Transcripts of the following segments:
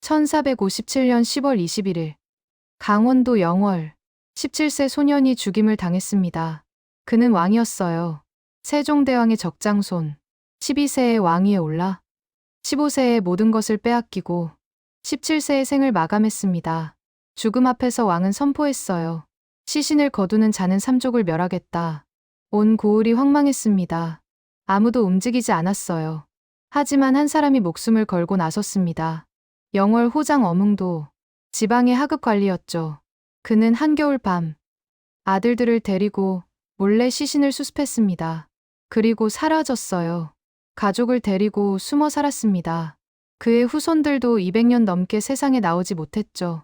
1457년 10월 21일 강원도 영월 17세 소년이 죽임을 당했습니다. 그는 왕이었어요. 세종대왕의 적장손. 12세에 왕위에 올라 15세에 모든 것을 빼앗기고 17세의 생을 마감했습니다. 죽음 앞에서 왕은 선포했어요. 시신을 거두는 자는 삼족을 멸하겠다. 온 고을이 황망했습니다. 아무도 움직이지 않았어요. 하지만 한 사람이 목숨을 걸고 나섰습니다. 영월 호장 어뭉도 지방의 하급 관리였죠. 그는 한겨울 밤 아들들을 데리고 몰래 시신을 수습했습니다. 그리고 사라졌어요. 가족을 데리고 숨어 살았습니다. 그의 후손들도 200년 넘게 세상에 나오지 못했죠.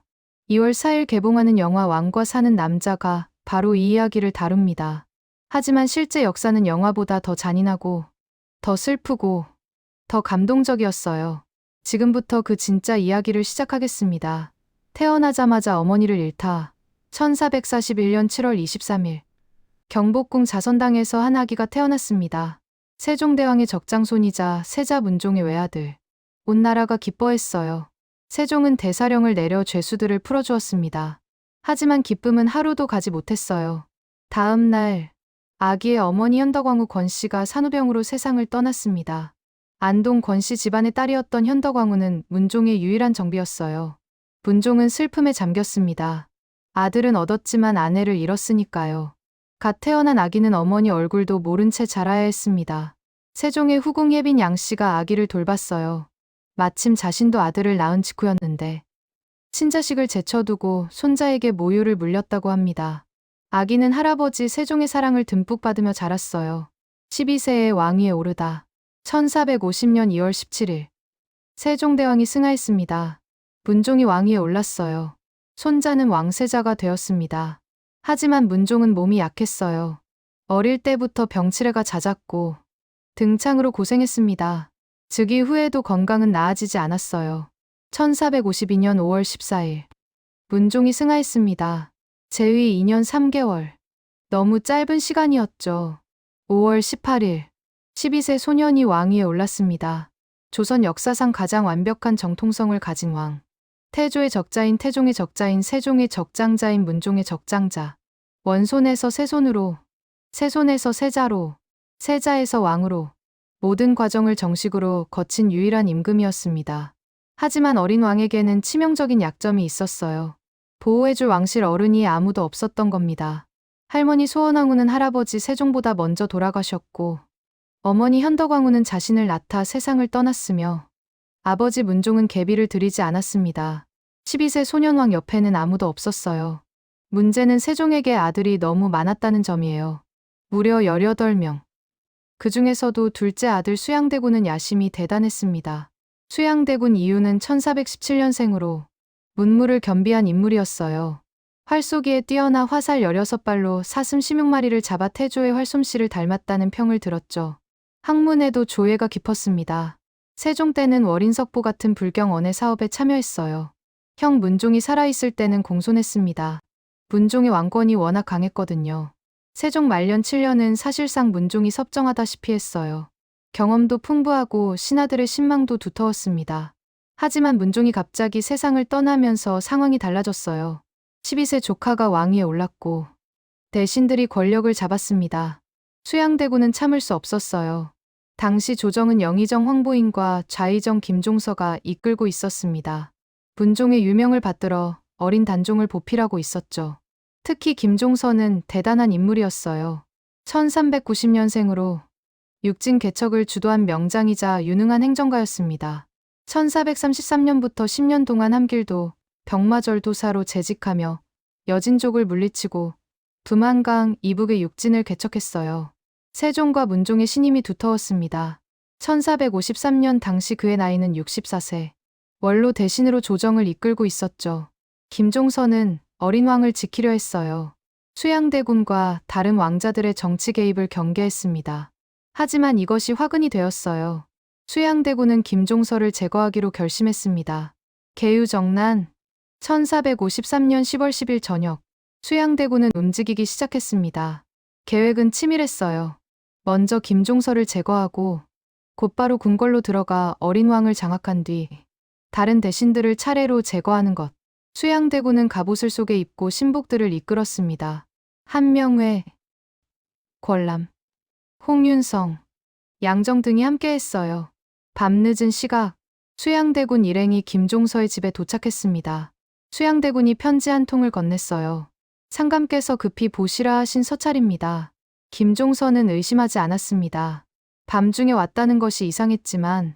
2월 4일 개봉하는 영화 왕과 사는 남자가 바로 이 이야기를 다룹니다. 하지만 실제 역사는 영화보다 더 잔인하고 더 슬프고 더 감동적이었어요. 지금부터 그 진짜 이야기를 시작하겠습니다. 태어나자마자 어머니를 잃다. 1441년 7월 23일 경복궁 자선당에서 한 아기가 태어났습니다. 세종대왕의 적장손이자 세자 문종의 외아들. 온 나라가 기뻐했어요. 세종은 대사령을 내려 죄수들을 풀어주었습니다. 하지만 기쁨은 하루도 가지 못했어요. 다음 날 아기의 어머니 현덕왕후 권씨가 산후병으로 세상을 떠났습니다. 안동 권씨 집안의 딸이었던 현덕왕후는 문종의 유일한 정비였어요. 문종은 슬픔에 잠겼습니다. 아들은 얻었지만 아내를 잃었으니까요. 갓 태어난 아기는 어머니 얼굴도 모른 채 자라야 했습니다. 세종의 후궁 혜빈 양씨가 아기를 돌봤어요. 마침 자신도 아들을 낳은 직후였는데 친자식을 제쳐두고 손자에게 모유를 물렸다고 합니다. 아기는 할아버지 세종의 사랑을 듬뿍 받으며 자랐어요. 12세에 왕위에 오르다 1450년 2월 17일 세종대왕이 승하했습니다. 문종이 왕위에 올랐어요. 손자는 왕세자가 되었습니다. 하지만 문종은 몸이 약했어요. 어릴 때부터 병치레가 잦았고 등창으로 고생했습니다. 즉위 후에도 건강은 나아지지 않았어요. 1452년 5월 14일 문종이 승하했습니다. 재위 2년 3개월. 너무 짧은 시간이었죠. 5월 18일 12세 소년이 왕위에 올랐습니다. 조선 역사상 가장 완벽한 정통성을 가진 왕. 태조의 적자인 태종의 적자인 세종의 적장자인 문종의 적장자. 원손에서 세손으로, 세손에서 세자로, 세자에서 왕으로 모든 과정을 정식으로 거친 유일한 임금이었습니다. 하지만 어린 왕에게는 치명적인 약점이 있었어요. 보호해줄 왕실 어른이 아무도 없었던 겁니다. 할머니 소원왕후는 할아버지 세종보다 먼저 돌아가셨고 어머니 현덕왕후는 자신을 낳다 세상을 떠났으며 아버지 문종은 계비를 드리지 않았습니다. 12세 소년왕 옆에는 아무도 없었어요. 문제는 세종에게 아들이 너무 많았다는 점이에요. 무려 18명. 그 중에서도 둘째 아들 수양대군은 야심이 대단했습니다. 수양대군 이유는 1417년생으로 문무를 겸비한 인물이었어요. 활쏘기에 뛰어나 화살 16발로 사슴 16마리를 잡아 태조의 활솜씨를 닮았다는 평을 들었죠. 학문에도 조예가 깊었습니다. 세종 때는 월인석보 같은 불경 언해 사업에 참여했어요. 형 문종이 살아있을 때는 공손했습니다. 문종의 왕권이 워낙 강했거든요. 세종 말년 7년은 사실상 문종이 섭정하다시피 했어요. 경험도 풍부하고 신하들의 신망도 두터웠습니다. 하지만 문종이 갑자기 세상을 떠나면서 상황이 달라졌어요. 12세 조카가 왕위에 올랐고 대신들이 권력을 잡았습니다. 수양대군은 참을 수 없었어요. 당시 조정은 영의정 황보인과 좌의정 김종서가 이끌고 있었습니다. 문종의 유명을 받들어 어린 단종을 보필하고 있었죠. 특히 김종서는 대단한 인물이었어요. 1390년생으로 육진 개척을 주도한 명장이자 유능한 행정가였습니다. 1433년부터 10년 동안 함길도 병마절 도사로 재직하며 여진족을 물리치고 두만강 이북의 육진을 개척했어요. 세종과 문종의 신임이 두터웠습니다. 1453년 당시 그의 나이는 64세. 원로 대신으로 조정을 이끌고 있었죠. 김종서는 어린 왕을 지키려 했어요. 수양대군과 다른 왕자들의 정치 개입을 경계했습니다. 하지만 이것이 화근이 되었어요. 수양대군은 김종서를 제거하기로 결심했습니다. 계유정난 1453년 10월 10일 저녁 수양대군은 움직이기 시작했습니다. 계획은 치밀했어요. 먼저 김종서를 제거하고 곧바로 궁궐로 들어가 어린 왕을 장악한 뒤 다른 대신들을 차례로 제거하는 것. 수양대군은 갑옷을 속에 입고 신복들을 이끌었습니다. 한명회, 권람, 홍윤성, 양정 등이 함께했어요. 밤늦은 시각, 수양대군 일행이 김종서의 집에 도착했습니다. 수양대군이 편지 한 통을 건넸어요. 상감께서 급히 보시라 하신 서찰입니다. 김종서는 의심하지 않았습니다. 밤중에 왔다는 것이 이상했지만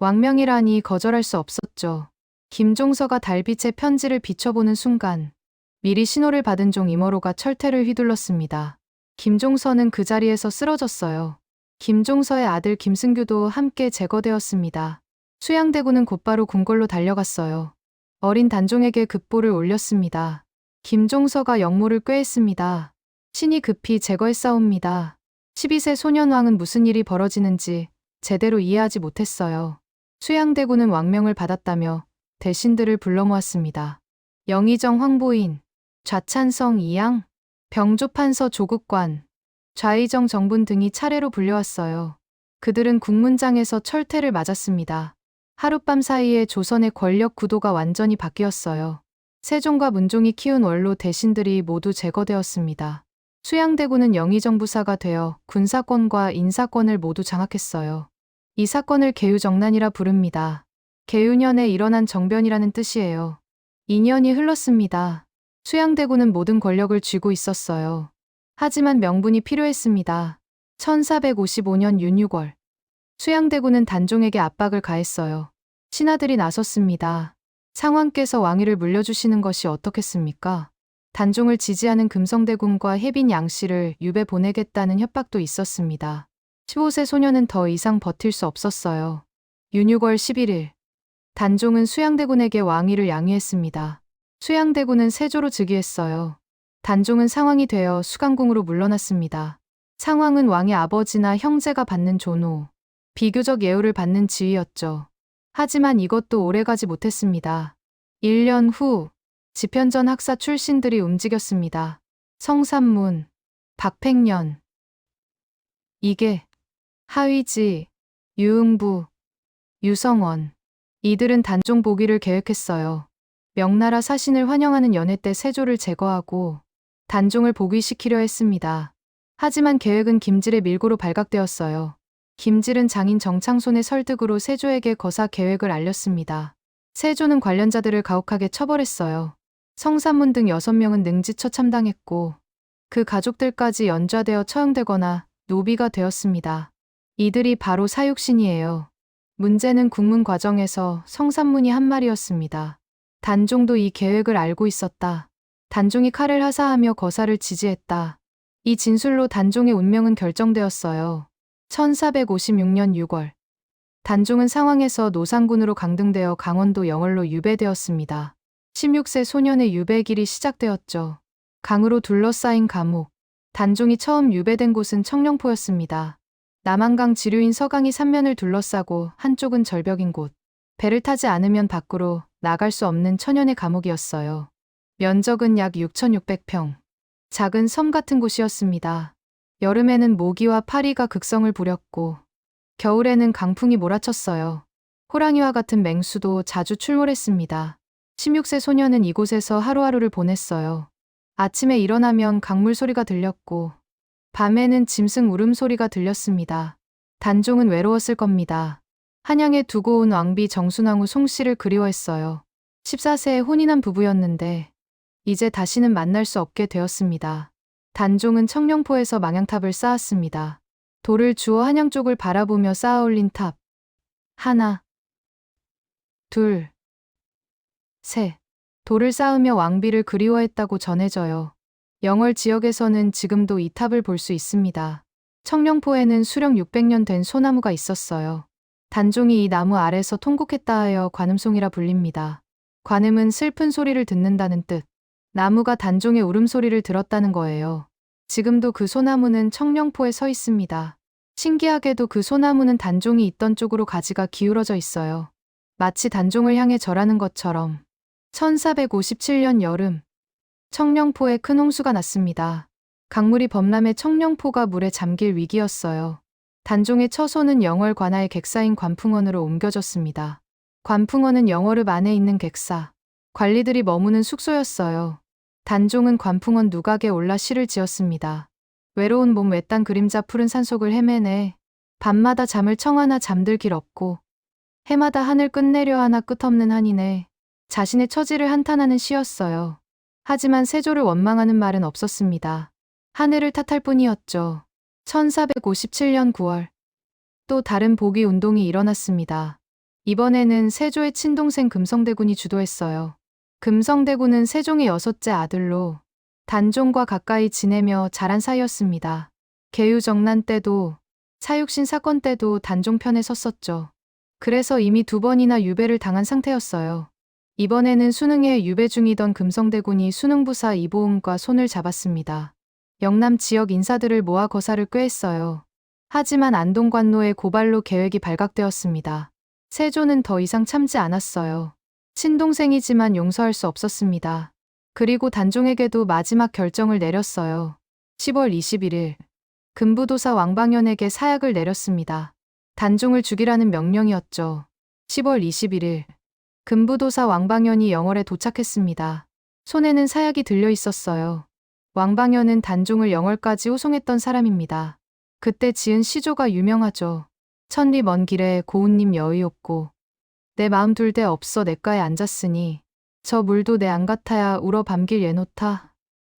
왕명이라니 거절할 수 없었죠. 김종서가 달빛에 편지를 비춰보는 순간 미리 신호를 받은 종 임어로가 철퇴를 휘둘렀습니다. 김종서는 그 자리에서 쓰러졌어요. 김종서의 아들 김승규도 함께 제거되었습니다. 수양대군은 곧바로 궁궐로 달려갔어요. 어린 단종에게 급보를 올렸습니다. 김종서가 역모를 꾀했습니다. 신이 급히 제거했사옵니다. 12세 소년왕은 무슨 일이 벌어지는지 제대로 이해하지 못했어요. 수양대군은 왕명을 받았다며 대신들을 불러 모았습니다. 영의정 황보인, 좌찬성 이양, 병조판서 조국관, 좌의정 정분 등이 차례로 불려왔어요. 그들은 국문장에서 철퇴를 맞았습니다. 하룻밤 사이에 조선의 권력 구도가 완전히 바뀌었어요. 세종과 문종이 키운 원로 대신들이 모두 제거되었습니다. 수양대군은 영의정부사가 되어 군사권과 인사권을 모두 장악했어요. 이 사건을 계유정난이라 부릅니다. 계유년에 일어난 정변이라는 뜻이에요. 2년이 흘렀습니다. 수양대군은 모든 권력을 쥐고 있었어요. 하지만 명분이 필요했습니다. 1455년 윤 6월, 수양대군은 단종에게 압박을 가했어요. 신하들이 나섰습니다. 상왕께서 왕위를 물려주시는 것이 어떻겠습니까? 단종을 지지하는 금성대군과 혜빈 양씨를 유배 보내겠다는 협박도 있었습니다. 15세 소녀는 더 이상 버틸 수 없었어요. 윤 6월 11일, 단종은 수양대군에게 왕위를 양위했습니다. 수양대군은 세조로 즉위했어요. 단종은 상왕이 되어 수강궁으로 물러났습니다. 상왕은 왕의 아버지나 형제가 받는 존호, 비교적 예우를 받는 지위였죠. 하지만 이것도 오래가지 못했습니다. 1년 후, 집현전 학사 출신들이 움직였습니다. 성삼문, 박팽년, 이계, 하위지, 유응부, 유성원. 이들은 단종 복위를 계획했어요. 명나라 사신을 환영하는 연회 때 세조를 제거하고 단종을 복위시키려 했습니다. 하지만 계획은 김질의 밀고로 발각되었어요. 김질은 장인 정창손의 설득으로 세조에게 거사 계획을 알렸습니다. 세조는 관련자들을 가혹하게 처벌했어요. 성삼문 등 6명은 능지처참당했고 그 가족들까지 연좌되어 처형되거나 노비가 되었습니다. 이들이 바로 사육신이에요. 문제는 국문 과정에서 성삼문이 한 말이었습니다. 단종도 이 계획을 알고 있었다. 단종이 칼을 하사하며 거사를 지지했다. 이 진술로 단종의 운명은 결정되었어요. 1456년 6월, 단종은 상황에서 노상군으로 강등되어 강원도 영월로 유배되었습니다. 16세 소년의 유배길이 시작되었죠. 강으로 둘러싸인 감옥. 단종이 처음 유배된 곳은 청룡포였습니다. 남한강 지류인 서강이 삼면을 둘러싸고 한쪽은 절벽인 곳. 배를 타지 않으면 밖으로 나갈 수 없는 천연의 감옥이었어요. 면적은 약 6,600평. 작은 섬 같은 곳이었습니다. 여름에는 모기와 파리가 극성을 부렸고 겨울에는 강풍이 몰아쳤어요. 호랑이와 같은 맹수도 자주 출몰했습니다. 16세 소년은 이곳에서 하루하루를 보냈어요. 아침에 일어나면 강물 소리가 들렸고 밤에는 짐승 울음소리가 들렸습니다. 단종은 외로웠을 겁니다. 한양에 두고 온 왕비 정순왕후 송씨를 그리워했어요. 14세에 혼인한 부부였는데 이제 다시는 만날 수 없게 되었습니다. 단종은 청룡포에서 망향탑을 쌓았습니다. 돌을 주워 한양 쪽을 바라보며 쌓아올린 탑. 하나, 둘, 셋. 돌을 쌓으며 왕비를 그리워했다고 전해져요. 영월 지역에서는 지금도 이 탑을 볼 수 있습니다. 청룡포에는 수령 600년 된 소나무가 있었어요. 단종이 이 나무 아래서 통곡했다 하여 관음송이라 불립니다. 관음은 슬픈 소리를 듣는다는 뜻. 나무가 단종의 울음소리를 들었다는 거예요. 지금도 그 소나무는 청룡포에 서 있습니다. 신기하게도 그 소나무는 단종이 있던 쪽으로 가지가 기울어져 있어요. 마치 단종을 향해 절하는 것처럼. 1457년 여름, 청룡포에 큰 홍수가 났습니다. 강물이 범람해 청룡포가 물에 잠길 위기였어요. 단종의 처소는 영월 관하의 객사인 관풍원으로 옮겨졌습니다. 관풍원은 영월읍 안에 있는 객사, 관리들이 머무는 숙소였어요. 단종은 관풍원 누각에 올라 시를 지었습니다. 외로운 몸 외딴 그림자 푸른 산속을 헤매네. 밤마다 잠을 청하나 잠들 길 없고 해마다 하늘 끝내려 하나 끝없는 한이네. 자신의 처지를 한탄하는 시였어요. 하지만 세조를 원망하는 말은 없었습니다. 하늘을 탓할 뿐이었죠. 1457년 9월 또 다른 복위 운동이 일어났습니다. 이번에는 세조의 친동생 금성대군이 주도했어요. 금성대군은 세종의 6째 아들로 단종과 가까이 지내며 자란 사이였습니다. 계유정난 때도 사육신 사건 때도 단종 편에 섰었죠. 그래서 이미 2번이나 유배를 당한 상태였어요. 이번에는 수능에 유배 중이던 금성대군이 수능부사 이보음과 손을 잡았습니다. 영남 지역 인사들을 모아 거사를 꾀했어요. 하지만 안동관노의 고발로 계획이 발각되었습니다. 세조는 더 이상 참지 않았어요. 친동생이지만 용서할 수 없었습니다. 그리고 단종에게도 마지막 결정을 내렸어요. 10월 21일 금부도사 왕방연에게 사약을 내렸습니다. 단종을 죽이라는 명령이었죠. 10월 21일 금부도사 왕방연이 영월에 도착했습니다. 손에는 사약이 들려 있었어요. 왕방연은 단종을 영월까지 호송했던 사람입니다. 그때 지은 시조가 유명하죠. 천리 먼 길에 고운님 여의 없고 내 마음 둘 데 없어 냇가에 앉았으니 저 물도 내 안 같아야 울어 밤길 예놓다.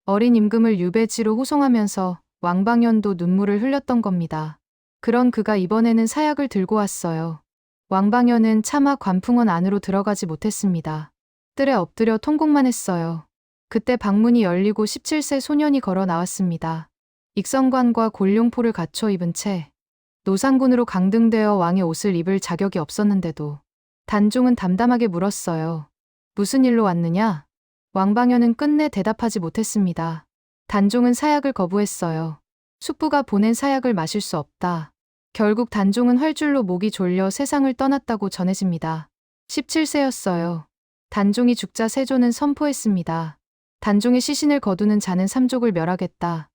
어린 임금을 유배지로 호송하면서 왕방연도 눈물을 흘렸던 겁니다. 그런 그가 이번에는 사약을 들고 왔어요. 왕방연은 차마 관풍원 안으로 들어가지 못했습니다. 뜰에 엎드려 통곡만 했어요. 그때 방문이 열리고 17세 소년이 걸어 나왔습니다. 익성관과 골룡포를 갖춰 입은 채 노상군으로 강등되어 왕의 옷을 입을 자격이 없었는데도 단종은 담담하게 물었어요. 무슨 일로 왔느냐? 왕방연은 끝내 대답하지 못했습니다. 단종은 사약을 거부했어요. 숙부가 보낸 사약을 마실 수 없다. 결국 단종은 활줄로 목이 졸려 세상을 떠났다고 전해집니다. 17세였어요. 단종이 죽자 세조는 선포했습니다. 단종의 시신을 거두는 자는 삼족을 멸하겠다.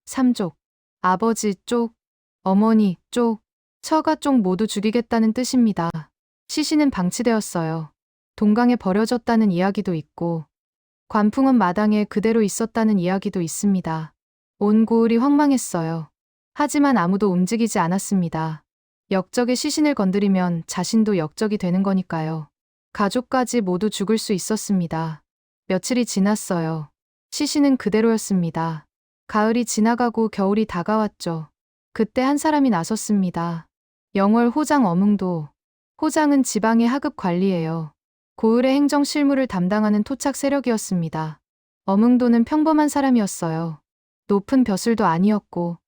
삼족, 아버지 쪽, 어머니 쪽, 처가 쪽 모두 죽이겠다는 뜻입니다. 시신은 방치되었어요. 동강에 버려졌다는 이야기도 있고 관풍원 마당에 그대로 있었다는 이야기도 있습니다. 온 고을이 황망했어요. 하지만 아무도 움직이지 않았습니다. 역적의 시신을 건드리면 자신도 역적이 되는 거니까요. 가족까지 모두 죽을 수 있었습니다. 며칠이 지났어요. 시신은 그대로였습니다. 가을이 지나가고 겨울이 다가왔죠. 그때 한 사람이 나섰습니다. 영월 호장 어뭉도. 호장은 지방의 하급 관리예요. 고을의 행정 실무를 담당하는 토착 세력이었습니다. 어뭉도는 평범한 사람이었어요. 높은 벼슬도 아니었고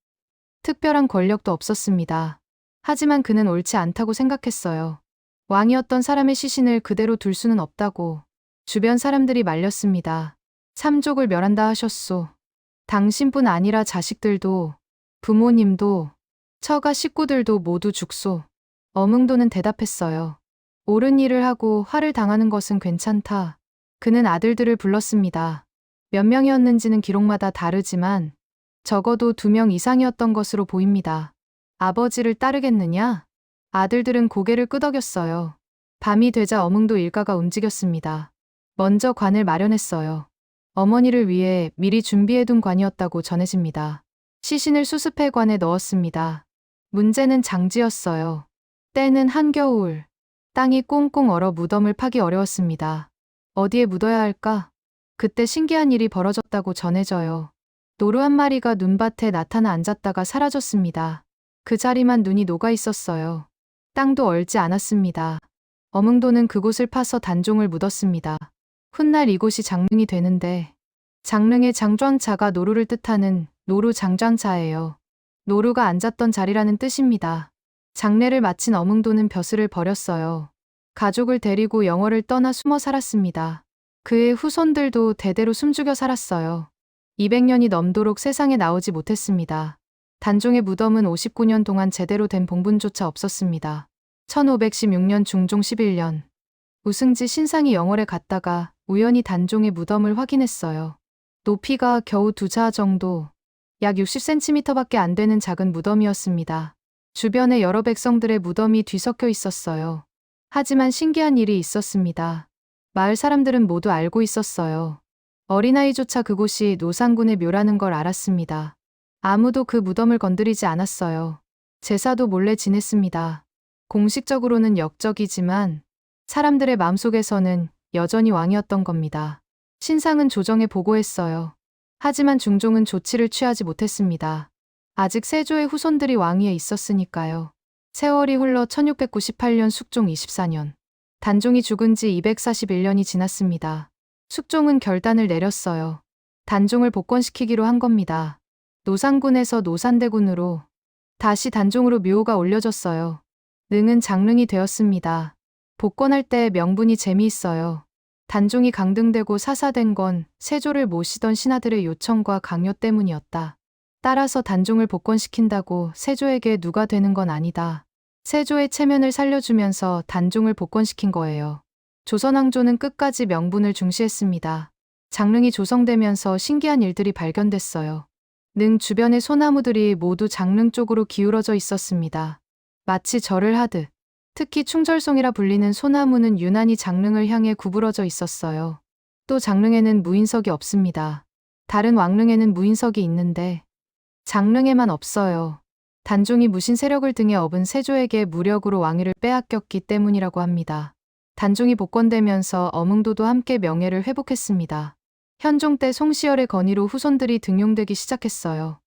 특별한 권력도 없었습니다. 하지만 그는 옳지 않다고 생각했어요. 왕이었던 사람의 시신을 그대로 둘 수는 없다고 주변 사람들이 말렸습니다. 삼족을 멸한다 하셨소. 당신뿐 아니라 자식들도 부모님도 처가 식구들도 모두 죽소. 어뭉도는 대답했어요. 옳은 일을 하고 화를 당하는 것은 괜찮다. 그는 아들들을 불렀습니다. 몇 명이었는지는 기록마다 다르지만 적어도 2명 이상이었던 것으로 보입니다. 아버지를 따르겠느냐? 아들들은 고개를 끄덕였어요. 밤이 되자 어뭉도 일가가 움직였습니다. 먼저 관을 마련했어요. 어머니를 위해 미리 준비해둔 관이었다고 전해집니다. 시신을 수습해 관에 넣었습니다. 문제는 장지였어요. 때는 한겨울. 땅이 꽁꽁 얼어 무덤을 파기 어려웠습니다. 어디에 묻어야 할까? 그때 신기한 일이 벌어졌다고 전해져요. 노루 한 마리가 눈밭에 나타나 앉았다가 사라졌습니다. 그 자리만 눈이 녹아 있었어요. 땅도 얼지 않았습니다. 어뭉도는 그곳을 파서 단종을 묻었습니다. 훗날 이곳이 장릉이 되는데 장릉의 장좌자가 노루를 뜻하는 노루 장좌자예요. 노루가 앉았던 자리라는 뜻입니다. 장례를 마친 어뭉도는 벼슬을 버렸어요. 가족을 데리고 영월을 떠나 숨어 살았습니다. 그의 후손들도 대대로 숨죽여 살았어요. 200년이 넘도록 세상에 나오지 못했습니다. 단종의 무덤은 59년 동안 제대로 된 봉분조차 없었습니다. 1516년 중종 11년 우승지 신상이 영월에 갔다가 우연히 단종의 무덤을 확인했어요. 높이가 겨우 2자 정도, 약 60cm밖에 안 되는 작은 무덤이었습니다. 주변에 여러 백성들의 무덤이 뒤섞여 있었어요. 하지만 신기한 일이 있었습니다. 마을 사람들은 모두 알고 있었어요. 어린아이조차 그곳이 노상군의 묘라는 걸 알았습니다. 아무도 그 무덤을 건드리지 않았어요. 제사도 몰래 지냈습니다. 공식적으로는 역적이지만 사람들의 마음속에서는 여전히 왕이었던 겁니다. 신상은 조정에 보고했어요. 하지만 중종은 조치를 취하지 못했습니다. 아직 세조의 후손들이 왕위에 있었으니까요. 세월이 흘러 1698년 숙종 24년. 단종이 죽은 지 241년이 지났습니다. 숙종은 결단을 내렸어요. 단종을 복권시키기로 한 겁니다. 노산군에서 노산대군으로 다시 단종으로 묘가 올려졌어요. 능은 장릉이 되었습니다. 복권할 때 명분이 재미있어요. 단종이 강등되고 사사된 건 세조를 모시던 신하들의 요청과 강요 때문이었다. 따라서 단종을 복권시킨다고 세조에게 누가 되는 건 아니다. 세조의 체면을 살려주면서 단종을 복권시킨 거예요. 조선왕조는 끝까지 명분을 중시했습니다. 장릉이 조성되면서 신기한 일들이 발견됐어요. 능 주변의 소나무들이 모두 장릉 쪽으로 기울어져 있었습니다. 마치 절을 하듯. 특히 충절송이라 불리는 소나무는 유난히 장릉을 향해 구부러져 있었어요. 또 장릉에는 무인석이 없습니다. 다른 왕릉에는 무인석이 있는데 장릉에만 없어요. 단종이 무신 세력을 등에 업은 세조에게 무력으로 왕위를 빼앗겼기 때문이라고 합니다. 단종이 복권되면서 어몽도도 함께 명예를 회복했습니다. 현종 때 송시열의 건의로 후손들이 등용되기 시작했어요.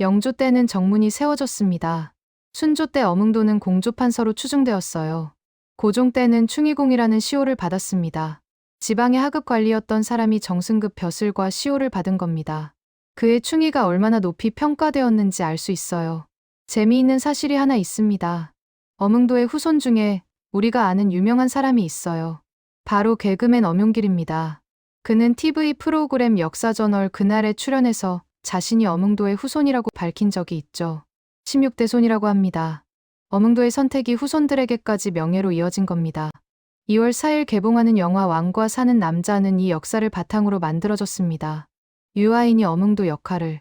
영조 때는 정문이 세워졌습니다. 순조 때 어몽도는 공조판서로 추중되었어요. 고종 때는 충의공이라는 시호를 받았습니다. 지방의 하급 관리였던 사람이 정승급 벼슬과 시호를 받은 겁니다. 그의 충의가 얼마나 높이 평가되었는지 알 수 있어요. 재미있는 사실이 하나 있습니다. 어몽도의 후손 중에 우리가 아는 유명한 사람이 있어요. 바로 개그맨 엄용길입니다. 그는 TV 프로그램 역사저널 그날에 출연해서 자신이 어몽도의 후손이라고 밝힌 적이 있죠. 16대 손이라고 합니다. 어몽도의 선택이 후손들에게까지 명예로 이어진 겁니다. 2월 4일 개봉하는 영화 왕과 사는 남자는 이 역사를 바탕으로 만들어졌습니다. 유아인이 어몽도 역할을,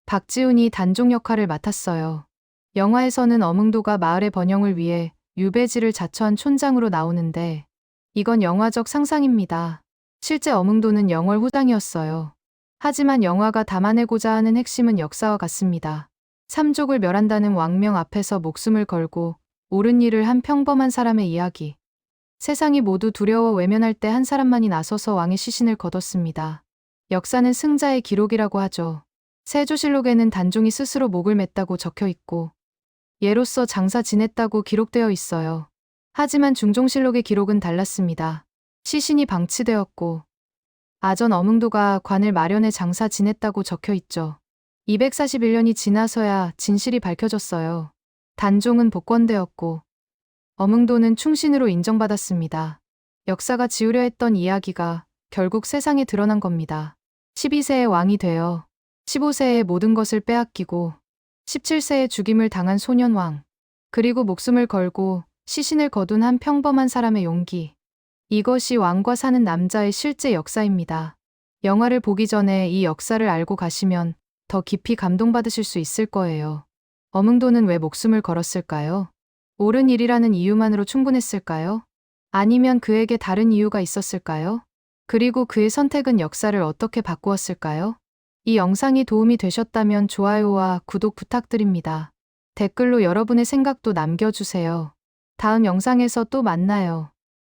박지훈이 단종 역할을 맡았어요. 영화에서는 어몽도가 마을의 번영을 위해 유배지를 자처한 촌장으로 나오는데 이건 영화적 상상입니다. 실제 어몽도는 영월 후장이었어요. 하지만 영화가 담아내고자 하는 핵심은 역사와 같습니다. 삼족을 멸한다는 왕명 앞에서 목숨을 걸고 옳은 일을 한 평범한 사람의 이야기. 세상이 모두 두려워 외면할 때 한 사람만이 나서서 왕의 시신을 거뒀습니다. 역사는 승자의 기록이라고 하죠. 세조실록에는 단종이 스스로 목을 맸다고 적혀 있고 예로서 장사 지냈다고 기록되어 있어요. 하지만 중종실록의 기록은 달랐습니다. 시신이 방치되었고 아전 어몽도가 관을 마련해 장사 지냈다고 적혀 있죠. 241년이 지나서야 진실이 밝혀졌어요. 단종은 복권되었고 어몽도는 충신으로 인정받았습니다. 역사가 지우려 했던 이야기가 결국 세상에 드러난 겁니다. 12세에 왕이 되어 15세에 모든 것을 빼앗기고 17세에 죽임을 당한 소년왕, 그리고 목숨을 걸고 시신을 거둔 한 평범한 사람의 용기. 이것이 왕과 사는 남자의 실제 역사입니다. 영화를 보기 전에 이 역사를 알고 가시면 더 깊이 감동받으실 수 있을 거예요. 어몽도는 왜 목숨을 걸었을까요? 옳은 일이라는 이유만으로 충분했을까요? 아니면 그에게 다른 이유가 있었을까요? 그리고 그의 선택은 역사를 어떻게 바꾸었을까요? 이 영상이 도움이 되셨다면 좋아요와 구독 부탁드립니다. 댓글로 여러분의 생각도 남겨주세요. 다음 영상에서 또 만나요.